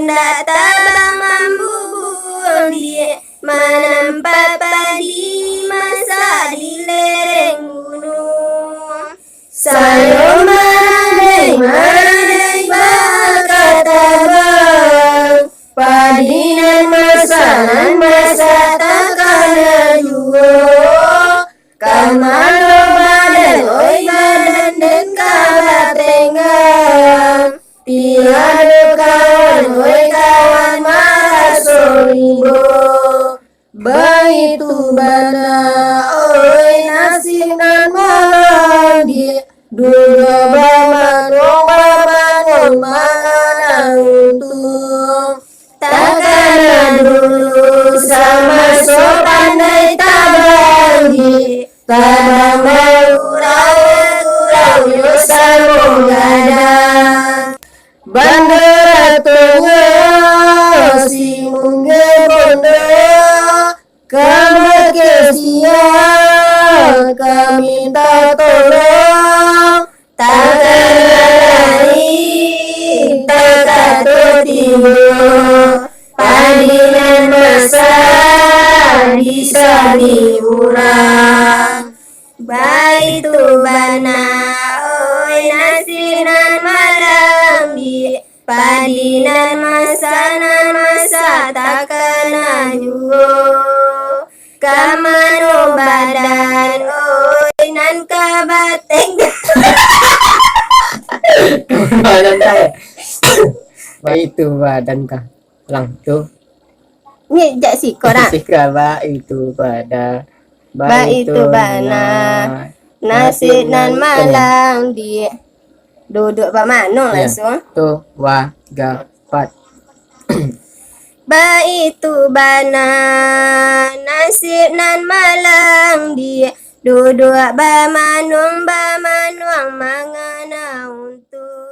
hendak tabang membubur di menempat padi masak di lereng gunung. Sayo madai berkata bang, padinan masakan masa takkan juo. Kamano badan oi badan dan kabar tenggang, tiada kawan oi kawan maraso ibo. Baitu bana oi nasib nan malang di dunia bamanong manang untung. Takkan dulu sama so pandai tabang di tabang urau yo sambung gadang. Banderatunya si mungge bondo kami kesia kami minta tolong. Takkan lari tak timbul padinan masa bisa diurang. Baitu bana oi nasinan malam di padinan masa takkan juo. Kamano badan oi nan kabateng. Badan saya. Baitu badan kah? Lang tu. Ni jak siko nak. Sika baitu pada. Baitu bana nasib nan malang di duduk pamano langsung. Tu wa ga pat. Baitu bana nasib nan malang di duduk bamanung mangana untuk